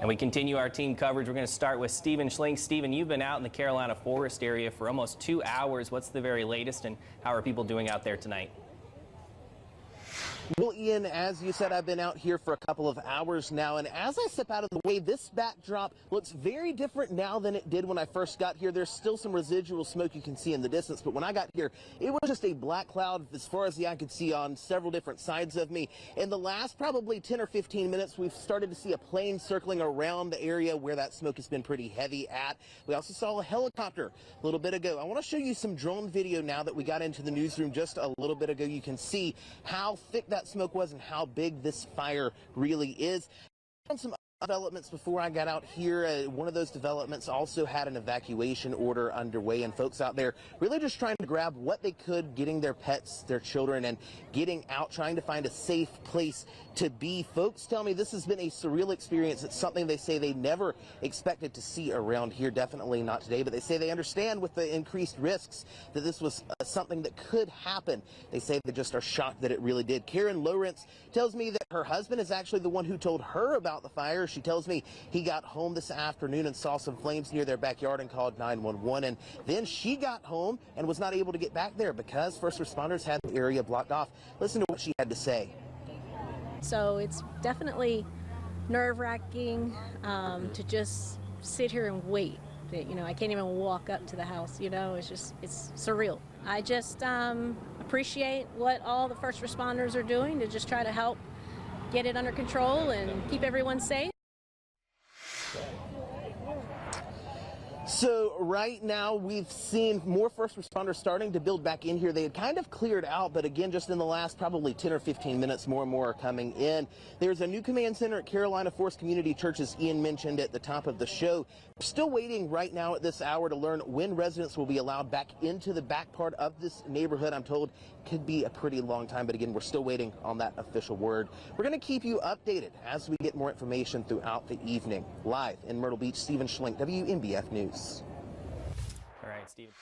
And we continue our team coverage. We're going to start with Stephen Schlink. Stephen, you've been out in the Carolina Forest area for almost 2 hours. What's the very latest, and how are people doing out there tonight? Well, Ian, as you said, I've been out here for a couple of hours now, and as I step out of the way, this backdrop looks very different now than it did when I first got here. There's still some residual smoke you can see in the distance, but when I got here, it was just a black cloud as far as the eye could see on several different sides of me. In the last probably 10 or 15 minutes, we've started to see a plane circling around the area where that smoke has been pretty heavy at. We also saw a helicopter a little bit ago. I want to show you some drone video now that we got into the newsroom just a little bit ago. You can see how thick that smoke was and how big this fire really is. Some developments before I got out here. One of those developments also had an evacuation order underway, and folks out there really just trying to grab what they could, getting their pets, their children, and getting out, trying to find a safe place to be. Folks tell me this has been a surreal experience. It's something they say they never expected to see around here. Definitely not today, but they say they understand with the increased risks that this was something that could happen. They say they just are shocked that it really did. Karen Lawrence tells me that her husband is actually the one who told her about the fire. She tells me he got home this afternoon and saw some flames near their backyard and called 911, and then she got home and was not able to get back there because first responders had the area blocked off. Listen to what she had to say. So it's definitely nerve-wracking to just sit here and wait. I can't even walk up to the house, it's surreal. I just appreciate what all the first responders are doing to just try to help get it under control and keep everyone safe. So right now we've seen more first responders starting to build back in here. They had kind of cleared out, but again, just in the last probably 10 or 15 minutes, more and more are coming in. There's a new command center at Carolina Forest Community Church, as Ian mentioned at the top of the show. We're still waiting right now at this hour to learn when residents will be allowed back into the back part of this neighborhood. I'm told it could be a pretty long time, but again, we're still waiting on that official word. We're going to keep you updated as we get more information throughout the evening. Live in Myrtle Beach, Stephen Schlink, Wmbf News. All right, Steve.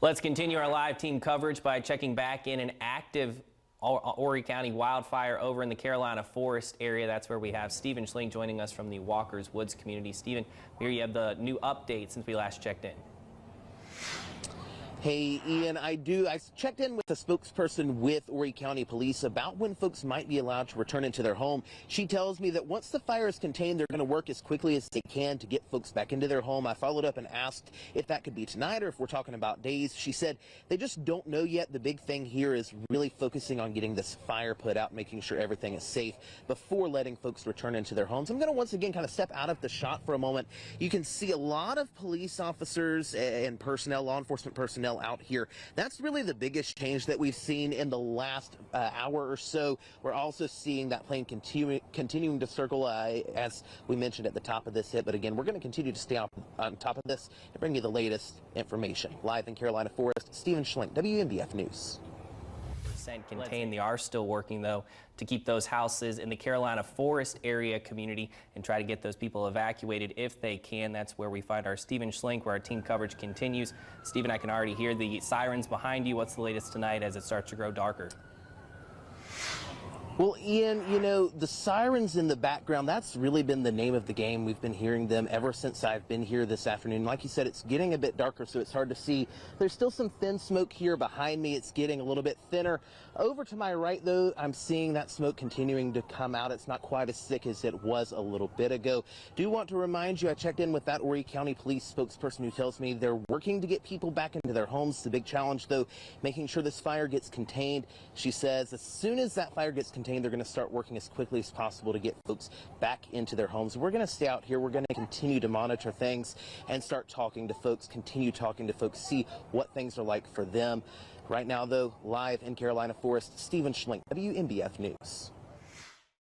Let's continue our live team coverage by checking back in an active Horry County wildfire over in the Carolina Forest area. That's where we have Stephen Schlink joining us from the Walker's Woods community. Stephen, here you have the new update since we last checked in. Hey, Ian, I checked in with a spokesperson with Horry County Police about when folks might be allowed to return into their home. She tells me that once the fire is contained, they're going to work as quickly as they can to get folks back into their home. I followed up and asked if that could be tonight or if we're talking about days. She said they just don't know yet. The big thing here is really focusing on getting this fire put out, making sure everything is safe before letting folks return into their homes. I'm going to once again kind of step out of the shot for a moment. You can see a lot of police officers and personnel, law enforcement personnel out here. That's really the biggest change that we've seen in the last hour or so. We're also seeing that plane continuing to circle as we mentioned at the top of this hit. But again, we're going to continue to stay on top of this and bring you the latest information. Live in Carolina Forest, Stephen Schlink, Wmbf News. Contained. They are still working, though, to keep those houses in the Carolina Forest area community and try to get those people evacuated if they can. That's where we find our Stephen Schlink, where our team coverage continues. Stephen, I can already hear the sirens behind you. What's the latest tonight as it starts to grow darker? Well, Ian, the sirens in the background, that's really been the name of the game. We've been hearing them ever since I've been here this afternoon. Like you said, it's getting a bit darker, so it's hard to see. There's still some thin smoke here behind me. It's getting a little bit thinner. Over to my right, though, I'm seeing that smoke continuing to come out. It's not quite as thick as it was a little bit ago. Do want to remind you, I checked in with that Horry County Police spokesperson who tells me they're working to get people back into their homes. The big challenge, though, making sure this fire gets contained. She says as soon as that fire gets contained, they're going to start working as quickly as possible to get folks back into their homes. We're going to stay out here. We're going to continue to monitor things and start talking to folks, continue talking to folks, see what things are like for them. Right now, though, live in Carolina Forest, Stephen Schlink, Wmbf News.